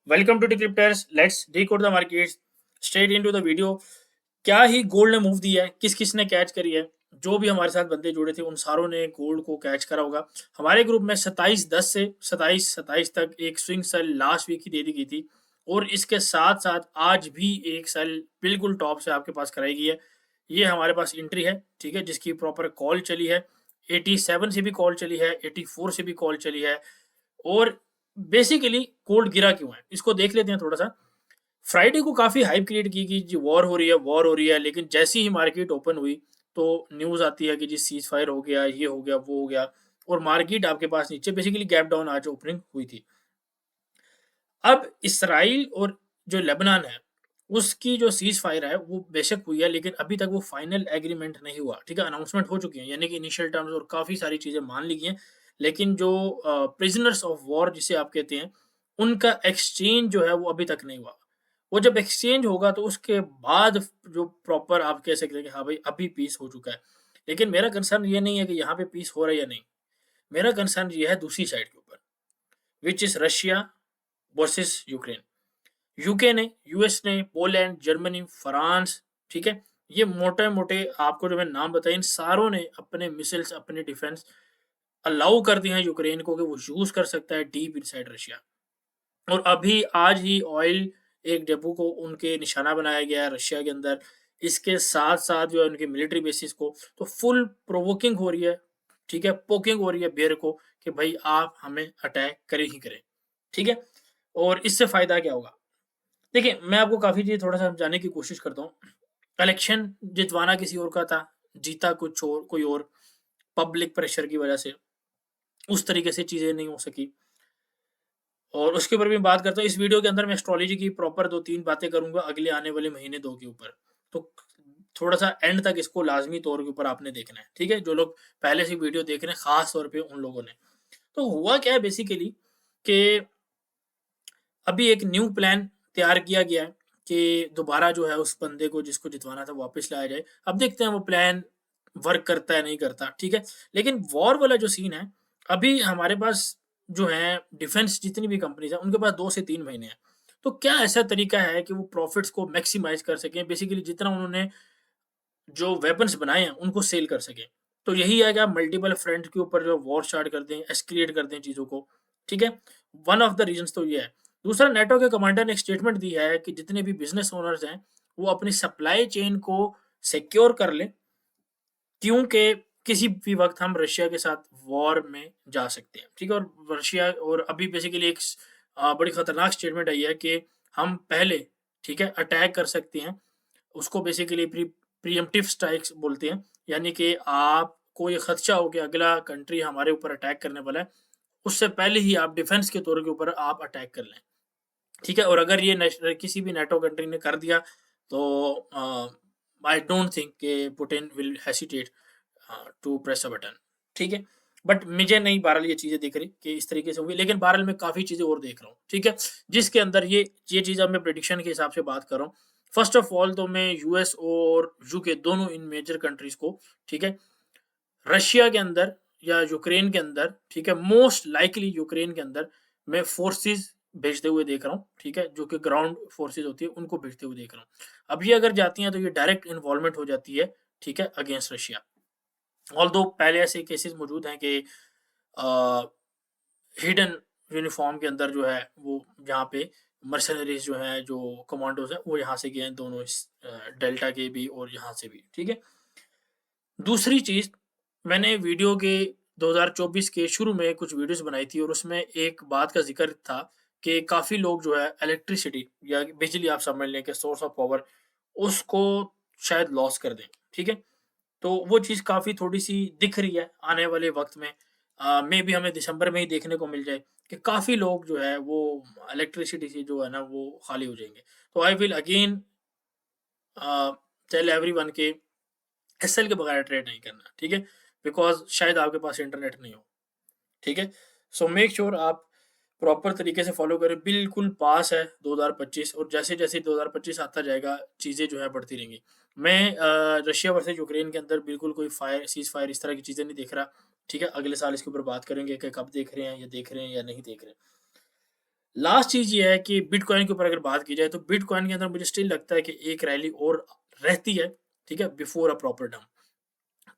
Welcome to Decrypters. Let's decode the markets. Straight into the video. क्या ही gold ने move दिया है, किस किस ने कैच करी है। जो भी हमारे साथ बंदे जुड़े थे उन सारों ने गोल्ड को कैच करा होगा। हमारे ग्रुप में 27/10 से 27/27 तक एक स्विंग सेल लास्ट वीक ही दे दी गई थी, और इसके साथ साथ आज भी एक सेल बिल्कुल टॉप से आपके पास कराई गई है। ये हमारे पास एंट्री है, ठीक है, जिसकी प्रॉपर कॉल चली है। 87 से भी कॉल चली है, 84 से भी कॉल चली है। और बेसिकली गोल्ड गिरा क्यों है इसको देख लेते हैं थोड़ा सा। फ्राइडे को काफी हाइप क्रिएट की कि जी वॉर हो रही है, वॉर हो रही है, लेकिन जैसे ही मार्केट ओपन हुई तो न्यूज आती है कि जी सीज फायर हो गया, ये हो गया, वो हो गया, और मार्केट आपके पास नीचे बेसिकली गैप डाउन आज ओपनिंग हुई थी। अब इसराइल और जो लेबनान है उसकी जो सीज फायर है वो बेशक हुई है, लेकिन अभी तक वो फाइनल एग्रीमेंट नहीं हुआ, ठीक है। अनाउंसमेंट हो चुकी है, यानी कि इनिशियल टर्म्स और काफी सारी चीजें मान ली गई हैं, लेकिन जो प्रिजनर्स ऑफ वॉर जिसे आप कहते हैं उनका एक्सचेंज जो है वो अभी तक नहीं हुआ। वो जब एक्सचेंज होगा तो उसके बाद जो प्रॉपर आप कह सकते हैं कि हाँ भाई अभी पीस हो चुका है। लेकिन मेरा कंसर्न ये नहीं है कि यहाँ पे पीस हो रहा है या नहीं। मेरा कंसर्न ये है दूसरी साइड के ऊपर, which is Russia versus Ukraine. UK ने, यूएस ने, पोलैंड, जर्मनी, फ्रांस, ठीक है, ये मोटे मोटे आपको जो मैं नाम बताए इन सारों ने अपने मिसाइल्स, अपने डिफेंस अलाउ कर दिए हैं यूक्रेन को कि वो यूज कर सकता है डीप इनसाइड रशिया। और अभी आज ही ऑयल एक डेपो को उनके निशाना बनाया गया है रशिया के अंदर। इसके साथ साथ जो है उनके मिलिट्री बेसिस को तो फुल प्रोवोकिंग हो रही है, ठीक है, पोकिंग हो रही है बेर को कि भाई आप हमें अटैक करें ही करें, ठीक है। और इससे फायदा क्या होगा? देखिए, मैं आपको काफ़ी चीज़ थोड़ा-सा समझाने की कोशिश करता हूँ। इलेक्शन जितवाना किसी और का था, जीता कुछ और कोई और, पब्लिक प्रेशर की वजह से उस तरीके से चीज़ें नहीं हो सकी। और उसके ऊपर भी मैं बात करता हूँ। इस वीडियो के अंदर मैं एस्ट्रोलॉजी की प्रॉपर 2-3 बातें करूँगा अगले आने वाले महीने 2 के ऊपर। तो थोड़ा-सा एंड तक इसको लाज़मी तौर के ऊपर आपने देखना है, ठीक है? जो लोग पहले से वीडियो देख रहे हैं, ख़ास तौर पे उन लोगों ने। तो हुआ क्या है बेसिकली कि अभी एक न्यू प्लान तैयार किया गया है कि दोबारा जो है उस बंदे को जिसको जितवाना था वापस लाया जाए। अब देखते हैं वो प्लान वर्क करता है नहीं करता, ठीक है। लेकिन वॉर वाला जो सीन है, अभी हमारे पास जो है डिफेंस जितनी भी कंपनीज है उनके पास 2 से 3 महीने हैं। तो क्या ऐसा तरीका है कि वो प्रॉफिट्स को मैक्सिमाइज कर सकें, बेसिकली जितना उन्होंने जो वेपन्स बनाए हैं उनको सेल कर सकें। तो यही है कि आप मल्टीपल फ्रंट के ऊपर जो वॉर स्टार्ट कर दें, एस्केलेट कर दें चीज़ों को, ठीक है? वन ऑफ द रीज़न्स तो ये है। दूसरा, नेटो के कमांडर ने एक स्टेटमेंट दी है कि जितने भी बिज़नेस ओनर्स हैं, वो अपनी सप्लाई चेन को सिक्योर कर लें, क्योंकि किसी भी वक़्त हम रशिया के साथ वॉर में जा सकते हैं, ठीक है? और रशिया और अभी बेसिकली एक बड़ी खतरनाक स्टेटमेंट आई है कि हम पहले, ठीक है, अटैक कर सकते हैं। उसको बेसिकली प्रीएम्प्टिव स्ट्राइक्स बोलते हैं, यानी कि आपको ये खदशा हो कि अगला कंट्री हमारे ऊपर अटैक करने वाला है, उससे पहले ही आप डिफेंस के तौर के ऊपर आप अटैक कर लें, ठीक है। और अगर ये किसी भी नेटो कंट्री ने कर दिया तो आई डोंट थिंक कि Putin will hesitate to press a button, ठीक है। बट मुझे नहीं बहरहाल ये चीज़ें दिख रही कि इस तरीके से होंगी, लेकिन बहरहाल मैं काफ़ी चीज़ें और देख रहा हूँ, ठीक है, जिसके अंदर ये चीज़ अब मैं प्रेडिक्शन के हिसाब से बात कर रहा हूँ। फर्स्ट ऑफ ऑल तो मैं यूएस और यूके दोनों इन मेजर कंट्रीज को, ठीक है, रशिया के अंदर या यूक्रेन के अंदर, ठीक है, मोस्ट लाइकली यूक्रेन के अंदर मैं फोर्सेस भेजते हुए देख रहा हूँ, ठीक है, जो कि ग्राउंड फोर्सेस होती है उनको भेजते हुए देख रहा हूँ। अब ये अगर जाती हैं तो ये डायरेक्ट इन्वॉल्वमेंट हो जाती है, ठीक है, अगेंस्ट रशिया। ऑल्दो पहले ऐसे केसेस मौजूद हैं कि हिडन यूनिफॉर्म के अंदर जो है वो यहाँ पे मर्सनरीज जो हैं, जो कमांडोज हैं, वो यहाँ से गए हैं, दोनों इस डेल्टा के भी और यहाँ से भी, ठीक है। दूसरी चीज़, मैंने वीडियो के 2024 के शुरू में कुछ वीडियोस बनाई थी और उसमें एक बात का ज़िक्र था कि काफ़ी लोग जो है इलेक्ट्रिसिटी या बिजली आप समझ लें कि सोर्स ऑफ पावर, उसको शायद लॉस कर दें, ठीक है? तो वो चीज़ काफ़ी थोड़ी-सी दिख रही है आने वाले वक़्त में। मेबी हमें दिसंबर में ही देखने को मिल जाए कि काफ़ी लोग जो है वो इलेक्ट्रिसिटी से जो है ना वो खाली हो जाएँगे। तो I will again tell everyone के एसएल के बगैर ट्रेड नहीं करना, ठीक है? बिकॉज़ शायद आपके पास इंटरनेट नहीं हो, ठीक है? सो मेक श्योर आप प्रॉपर तरीके से फॉलो करें। बिल्कुल पास है 2025, और जैसे-जैसे 2025 आता जाएगा, चीज़ें जो है बढ़ती रहेंगी। मैं रशिया वर्सेस यूक्रेन के अंदर बिल्कुल कोई फायर सीज़-फायर इस तरह की चीज़ें नहीं देख रहा, ठीक है? अगले साल इसके ऊपर बात करेंगे कि कब देख रहे हैं या नहीं देख रहे हैं। लास्ट चीज़ ये है कि बिटकॉइन के ऊपर अगर बात की जाए तो बिटकॉइन के अंदर मुझे स्टिल लगता है कि एक रैली और रहती है, ठीक है? Before a proper dump.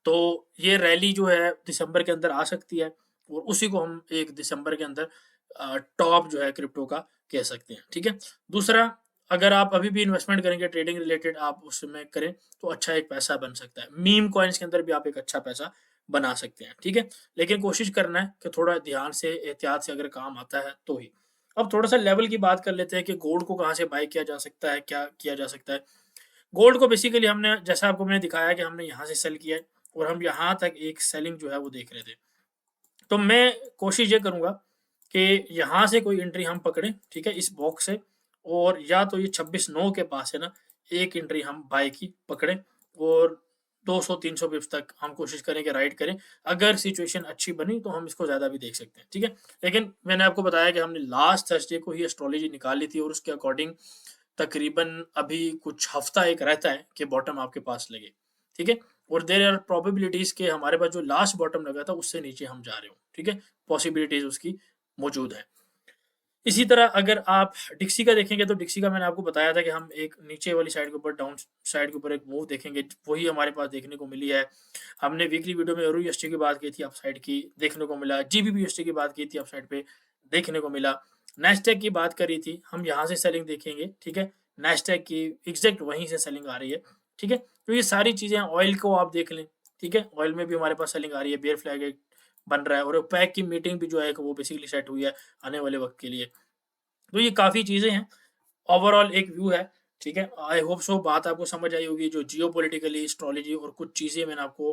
तो ये रैली जो है दिसंबर के अंदर आ सकती है और उसी को हम एक दिसंबर के अंदर टॉप जो है क्रिप्टो का कह सकते हैं, ठीक है? दूसरा, अगर आप अभी भी इन्वेस्टमेंट करेंगे ट्रेडिंग रिलेटेड आप उसमें करें तो अच्छा एक पैसा बन सकता है। मीम कॉइन्स के अंदर भी आप एक अच्छा पैसा बना सकते हैं, ठीक है? लेकिन कोशिश करना है कि थोड़ा ध्यान से, एहतियात से अगर काम आता है तो ही। अब थोड़ा-सा लेवल की बात कर लेते हैं कि गोल्ड को कहाँ से बाय किया जा सकता है, क्या किया जा सकता है? गोल्ड को बेसिकली हमने जैसा आपको मैंने दिखाया कि हमने यहाँ से सेल किया है और हम यहाँ तक एक सेलिंग जो है वो देख रहे थे। तो मैं कोशिश ये करूँगा कि यहाँ से कोई एंट्री हम पकड़ें, ठीक है? इस बॉक्स से और या तो ये 26,900 के पास है ना, एक एंट्री हम बाय की पकड़ें और 200-300 पिप्स तक हम कोशिश करें कि राइड करें। अगर सिचुएशन अच्छी बनी तो हम इसको ज़्यादा भी देख सकते हैं, ठीक है? लेकिन मैंने आपको बताया कि हमने लास्ट थर्सडे को ही एस्ट्रोलॉजी निकाली थी और उसके अकॉर्डिंग तकरीबन अभी कुछ हफ्ता एक रहता है कि बॉटम आपके पास लगे, ठीक है? और देयर आर प्रोबेबिलिटीज़ कि हमारे पास जो लास्ट बॉटम लगा था उससे नीचे हम जा रहे हो, ठीक है? पॉसिबिलिटीज़ उसकी मौजूद है। इसी तरह अगर आप डिक्सी का देखेंगे तो डिक्सी का मैंने आपको बताया था कि हम एक नीचे वाली साइड के ऊपर डाउन साइड के ऊपर एक मूव देखेंगे, वही हमारे पास देखने को मिली है। हमने वीकली वीडियो में यूएसडी की बात की थी, अपसाइड की देखने को मिला। जीबीपीयूएसडी की बात की थी, अपसाइड पे देखने को मिला। नैस्डैक की बात करी थी, हम यहाँ से सेलिंग देखेंगे, ठीक है? नैस्डैक की एग्ज़ैक्ट वहीं से सेलिंग आ रही है, ठीक है? तो ये सारी चीज़ें ऑयल को आप देख लें, ठीक है? ऑयल में भी हमारे पास सेलिंग आ रही है, बेयर फ्लैग एक बन रहा है और ओपेक की मीटिंग भी जो है वो बेसिकली सेट हुई है आने वाले वक़्त के लिए। तो ये काफ़ी चीज़ें हैं, ओवरऑल एक व्यू है, ठीक है? आई होप सो बात आपको समझ आई होगी जो जियोपॉलिटिकली एस्ट्रोलॉजी और कुछ चीज़ें मैंने आपको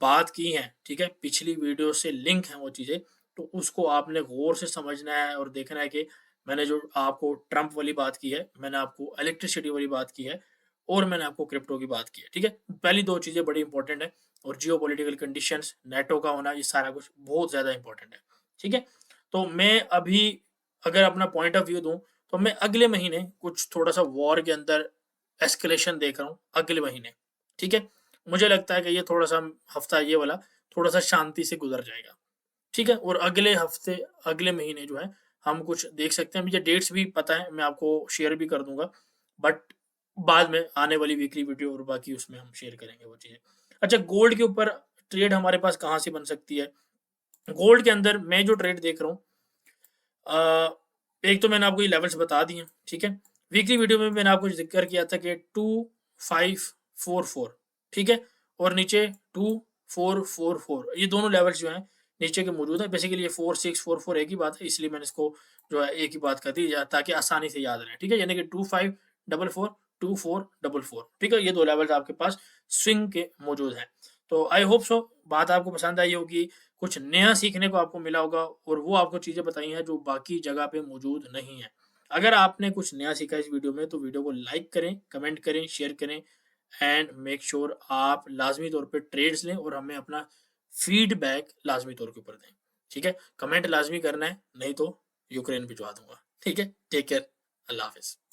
बात की हैं, ठीक है? पिछली वीडियो से लिंक हैं वो चीज़ें, तो उसको आपने गौर से समझना है और देखना है कि मैंने जो आपको ट्रम्प वाली बात की है, मैंने आपको इलेक्ट्रिसिटी वाली बात की है और मैंने आपको क्रिप्टो की बात की है, ठीक है? पहली 2 चीज़ें बड़ी इंपॉर्टेंट हैं और जियोपॉलिटिकल कंडीशंस, नेटो का होना, ये सारा कुछ बहुत ज़्यादा इंपॉर्टेंट है, ठीक है? तो मैं अभी अगर अपना पॉइंट ऑफ व्यू दूँ, तो मैं अगले महीने कुछ थोड़ा-सा वॉर के अंदर एस्केलेशन देख रहा हूँ, अगले महीने, ठीक है? मुझे लगता है कि ये थोड़ा-सा हफ्ता ये वाला थोड़ा-सा शांति से गुज़र जाएगा, ठीक है? और अगले हफ्ते, अगले महीने जो है, हम कुछ देख सकते हैं। मुझे डेट्स भी पता है, मैं आपको शेयर भी कर दूँगा, बट बाद में आने वाली वीकली वीडियो और बाकी उसमें हम शेयर करेंगे वो चीज़ें। अच्छा, गोल्ड के ऊपर ट्रेड हमारे पास कहाँ से बन सकती है? गोल्ड के अंदर मैं जो ट्रेड देख रहा हूँ, अ, एक तो मैंने आपको ये लेवल्स बता दिए हैं, ठीक है? वीकली वीडियो में मैंने आपको ज़िक्र किया था कि 2544, ठीक है? और नीचे 2444, ये दोनों लेवल्स जो हैं नीचे के मौजूद हैं। बेसिकली ये 4644 एक ही बात है, इसलिए मैंने इसको जो है एक ही बात कर दी ताकि आसानी से याद रहे, ठीक है? यानी कि 2544, 2444, ठीक है? ये 2 लेवल्स आपके पास स्विंग के मौजूद हैं। तो आई होप सो बात आपको पसंद आई होगी, कुछ नया सीखने को आपको मिला होगा और वो आपको चीज़ें बताई हैं जो बाकी जगह पे मौजूद नहीं है। अगर आपने कुछ नया सीखा इस वीडियो में तो वीडियो को लाइक करें, कमेंट करें, शेयर करें एंड मेक श्योर आप लाज़मी तौर पे ट्रेड्स लें और हमें अपना फीडबैक लाज़मी तौर के ऊपर दें। ठीक है? कमेंट लाज़मी करना है, नहीं तो यूक्रेन भिजवा दूँगा। ठीक है? Take care. अल्लाह हाफ़िज़।